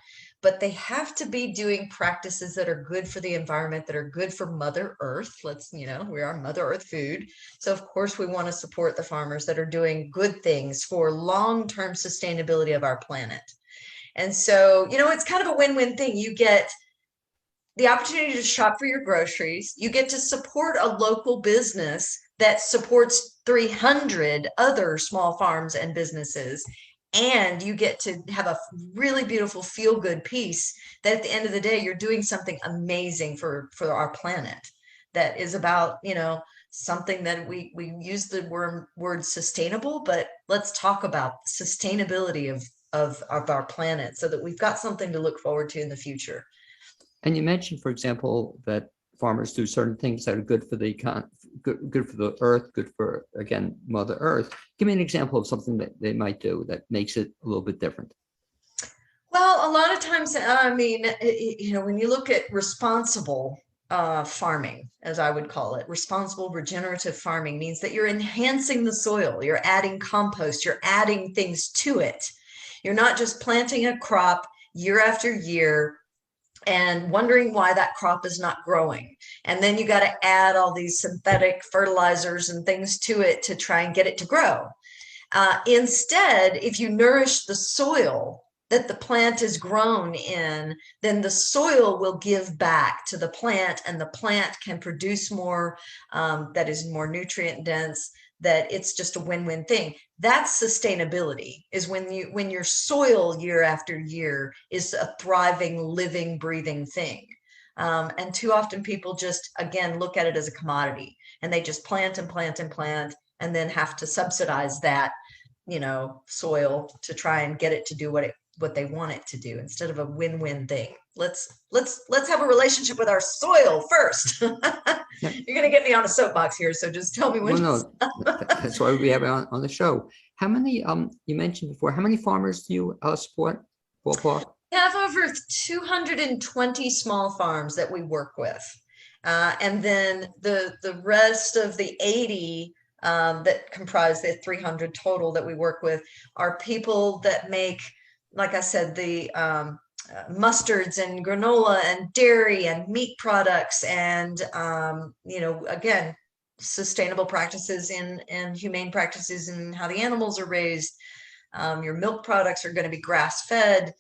But they have to be doing practices that are good for the environment, that are good for Mother Earth. We are Mother Earth food. So of course we want to support the farmers that are doing good things for long-term sustainability of our planet. And so, it's kind of a win-win thing. You get the opportunity to shop for your groceries. You get to support a local business that supports 300 other small farms and businesses. And you get to have a really beautiful feel-good piece that at the end of the day, you're doing something amazing for our planet that is about, something that we use the word sustainable, but let's talk about sustainability of our planet so that we've got something to look forward to in the future. And you mentioned, for example, that farmers do certain things that are good for the good for the earth, good for, again, Mother Earth. Give me an example of something that they might do that makes it a little bit different. Well, a lot of times, I mean, when you look at responsible farming, as I would call it, responsible regenerative farming means that you're enhancing the soil, you're adding compost, you're adding things to it. You're not just planting a crop year after year and wondering why that crop is not growing. And then you got to add all these synthetic fertilizers and things to it to try and get it to grow. Instead, if you nourish the soil that the plant is grown in, then the soil will give back to the plant and the plant can produce more that is more nutrient dense. that it's just a win-win thing. That's sustainability, is when your soil year after year is a thriving, living, breathing thing. And too often people just, again, look at it as a commodity, and they just plant and plant and plant, and then have to subsidize that, soil to try and get it to do what they want it to do, instead of a win-win thing. Let's have a relationship with our soil first. Yeah. You're going to get me on a soapbox here, so just tell me when. Well, no, that's why we have it on the show. How many, you mentioned before, how many farmers do you support, ballpark? We have over 220 small farms that we work with. And then the rest of the 80 that comprise the 300 total that we work with are people that make, like I said, the mustards and granola and dairy and meat products, and again, sustainable practices and humane practices in how the animals are raised. Your milk products are going to be grass-fed.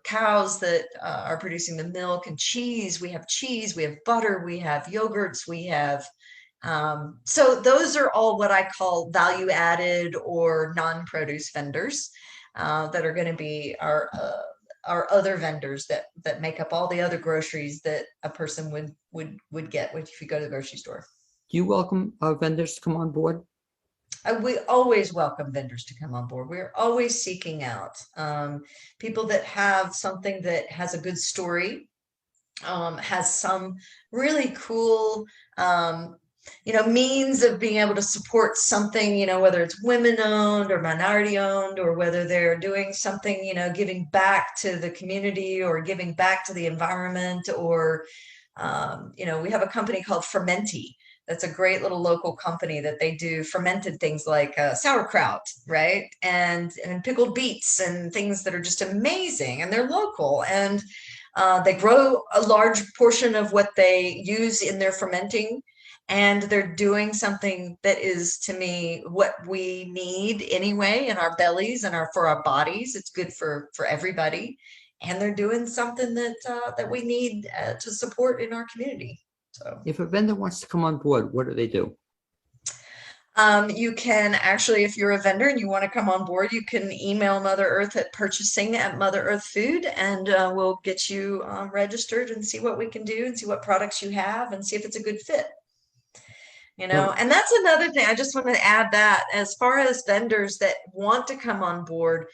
Cows that are producing the milk, and cheese. We have cheese, we have butter, we have yogurts, we have so those are all what I call value added or non-produce vendors that are going to be our other vendors that make up all the other groceries that a person would get if you go to the grocery store. Do you welcome vendors to come on board? We always welcome vendors to come on board. We're always seeking out people that have something that has a good story, has some really cool means of being able to support something, whether it's women owned or minority owned, or whether they're doing something, giving back to the community or giving back to the environment, or, we have a company called Fermenti. That's a great little local company that they do fermented things like sauerkraut, right? And pickled beets and things that are just amazing, and they're local, and they grow a large portion of what they use in their fermenting. And they're doing something that is, to me, what we need anyway in our bellies and for our bodies. It's good for everybody, and they're doing something that we need to support in our community. So, if a vendor wants to come on board, what do they do? You can actually, if you're a vendor and you want to come on board, you can email Mother Earth at purchasing@Mother Earth Food, and we'll get you registered and see what we can do and see what products you have and see if it's a good fit. And that's another thing. I just want to add that as far as vendors that want to come on board,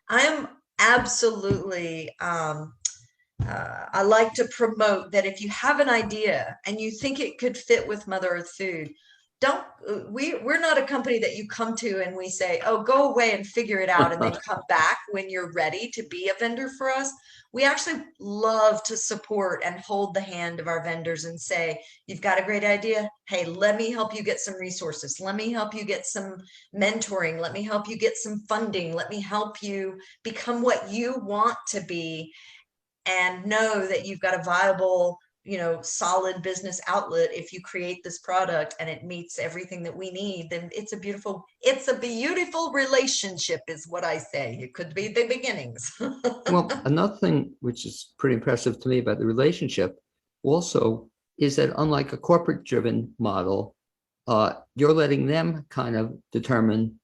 I'm absolutely, I like to promote that if you have an idea and you think it could fit with Mother Earth Food, we're not a company that you come to and we say, oh, go away and figure it out and then come back when you're ready to be a vendor for us. We actually love to support and hold the hand of our vendors and say, you've got a great idea. Hey, let me help you get some resources. Let me help you get some mentoring. Let me help you get some funding. Let me help you become what you want to be, and know that you've got a viable, solid business outlet. If you create this product and it meets everything that we need, then it's a beautiful relationship, is what I say. It could be the beginnings. Well, another thing which is pretty impressive to me about the relationship also is that, unlike a corporate driven model, you're letting them kind of determine,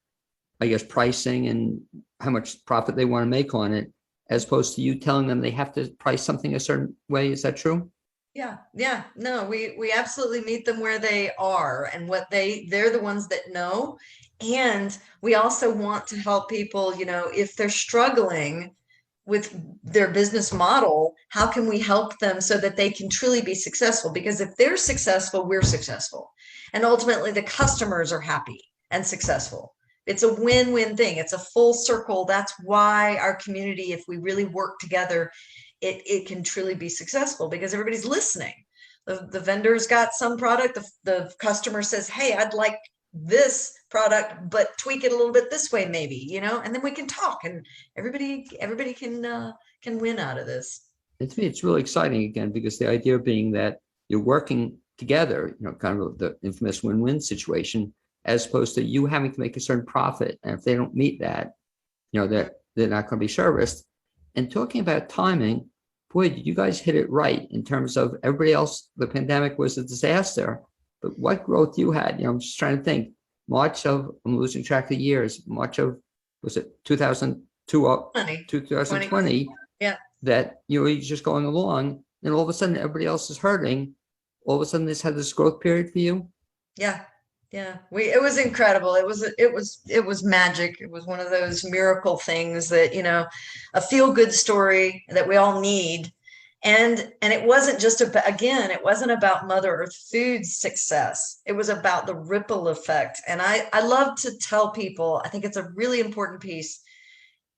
I guess, pricing and how much profit they want to make on it, as opposed to you telling them they have to price something a certain way. Is that true? Yeah. No, we absolutely meet them where they are and what they're the ones that know. And we also want to help people, if they're struggling with their business model, how can we help them so that they can truly be successful? Because if they're successful, we're successful. And ultimately the customers are happy and successful. It's a win-win thing. It's a full circle. That's why our community, if we really work together, it can truly be successful, because everybody's listening. The vendor's got some product. The customer says, hey, I'd like this product, but tweak it a little bit this way, maybe, and then we can talk, and everybody can win out of this. And to me, it's really exciting, again, because the idea being that you're working together, kind of the infamous win-win situation, as opposed to you having to make a certain profit. And if they don't meet that, that they're not going to be serviced. And talking about timing, boy, did you guys hit it right in terms of everybody else. The pandemic was a disaster, but what growth you had, I'm just trying to think, March of, I'm losing track of years, March of, was it 2002 up 2020? Yeah. That you're just going along, and all of a sudden everybody else is hurting. All of a sudden this had this growth period for you. Yeah. Yeah. It was incredible. It was magic. It was one of those miracle things that, a feel good story that we all need. And it wasn't just about, again, it wasn't about Mother Earth Foods success. It was about the ripple effect. And I love to tell people, I think it's a really important piece.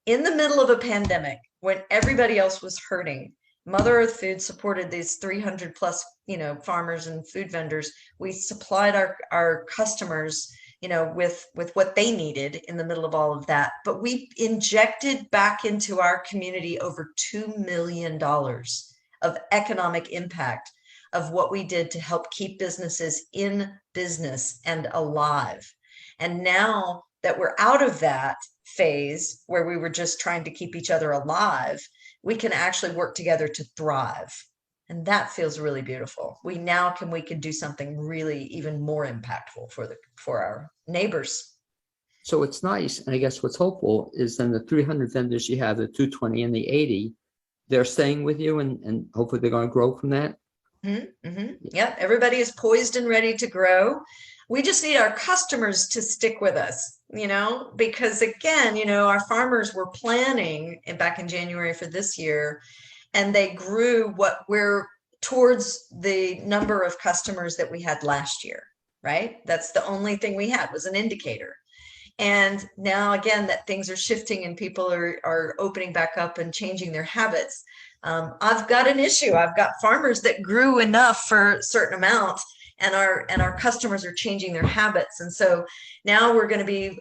In the middle of a pandemic, when everybody else was hurting, Mother Earth Foods supported these 300 plus, farmers and food vendors. We supplied our customers, with what they needed in the middle of all of that. But we injected back into our community over $2 million of economic impact of what we did to help keep businesses in business and alive. And now that we're out of that phase where we were just trying to keep each other alive, we can actually work together to thrive. And that feels really beautiful. We can do something really even more impactful for our neighbors. So it's nice. And I guess what's hopeful is then the 300 vendors you have, the 220 and the 80, they're staying with you, and hopefully they're going to grow from that. Mm-hmm, mm-hmm. Yeah, everybody is poised and ready to grow. We just need our customers to stick with us, because again, our farmers were planning back in January for this year, and they grew what we're towards the number of customers that we had last year, right? That's the only thing we had was an indicator. And now again, that things are shifting and people are opening back up and changing their habits. I've got an issue. I've got farmers that grew enough for a certain amount, and our customers are changing their habits. And so now we're going to be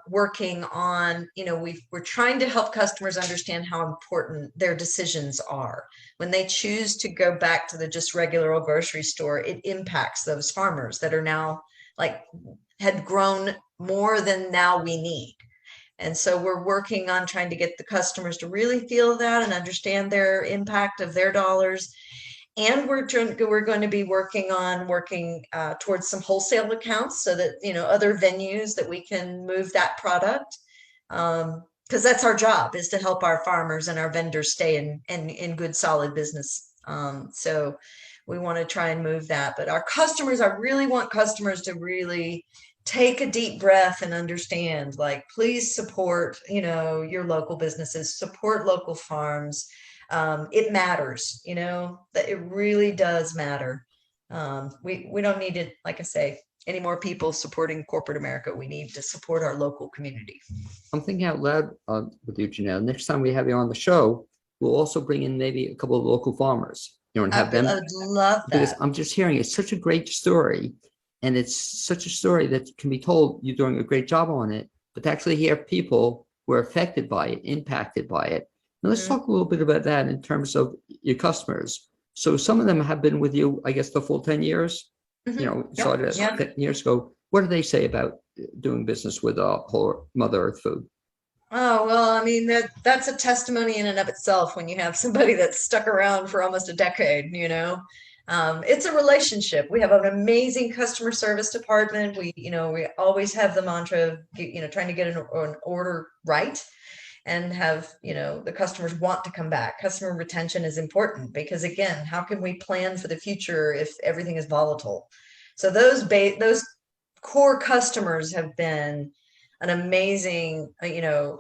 working on, we're trying to help customers understand how important their decisions are. When they choose to go back to the just regular old grocery store, it impacts those farmers that are now had grown more than now we need. And so we're working on trying to get the customers to really feel that and understand their impact of their dollars. And we're going to be working towards some wholesale accounts so that, other venues that we can move that product. Because that's our job, is to help our farmers and our vendors stay in good, solid business. So we want to try and move that. But our customers, I really want customers to really take a deep breath and understand, please support, your local businesses, support local farms. It matters, that it really does matter. We don't need it, like I say, any more people supporting corporate America. We need to support our local community. I'm thinking out loud with you, Janelle. Next time we have you on the show, we'll also bring in maybe a couple of local farmers, and have them. I would love that. Because I'm just hearing it's such a great story, and it's such a story that can be told. You're doing a great job on it, but to actually hear people who are affected by it, impacted by it. Now let's talk a little bit about that in terms of your customers. So some of them have been with you, I guess, the full 10 years. Started 10 years ago. What do they say about doing business with whole Mother Earth Food? Oh, well, I mean, that's a testimony in and of itself when you have somebody that's stuck around for almost a decade, It's a relationship. We have an amazing customer service department. We always have the mantra of, trying to get an order right and have, the customers want to come back. Customer retention is important because, again, how can we plan for the future if everything is volatile? So those core customers have been an amazing,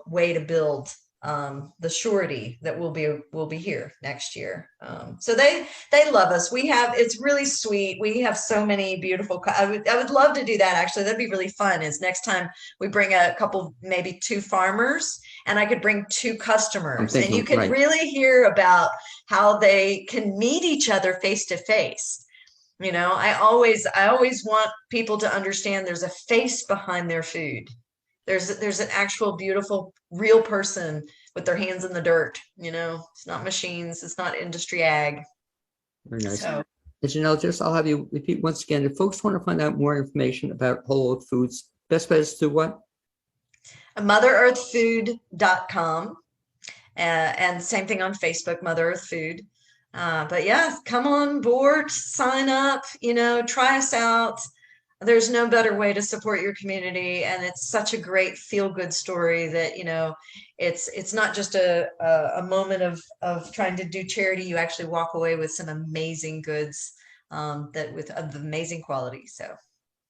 way to build the surety that we'll be here next year. So they love us. It's really sweet. We have so many beautiful, I would love to do that. Actually, that'd be really fun, is next time we bring a couple, maybe 2 farmers, and I could bring 2 customers, and you could really hear about how they can meet each other face to face. I always want people to understand there's a face behind their food. There's an actual beautiful real person with their hands in the dirt. It's not machines. It's not industry ag. Very nice. So, Janelle, I'll have you repeat once again. If folks want to find out more information about Whole Earth Foods, best bet is to what? MotherEarthFood.com. And same thing on Facebook, Mother Earth Food. But yeah, come on board, sign up, try us out. there's no better way to support your community, and it's such a great feel-good story that, you know, it's not just a moment of trying to do charity. You actually walk away with some amazing goods that with of amazing quality. So,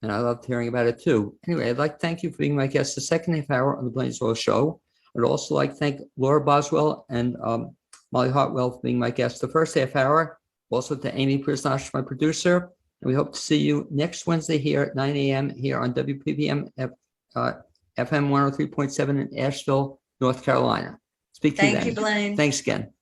and I loved hearing about it too. Anyway, I'd like to thank you for being my guest the second half hour on the BLAINESWORLD show. I'd also like to thank Laura Boswell and Molly Hartwell for being my guest the first half hour. Also to Amy Prisnash, my producer. And we hope to see you next Wednesday here at 9 a.m. here on WPPM FM 103.7 in Asheville, North Carolina. Speak to you then. thank you, Blaine. Thanks again.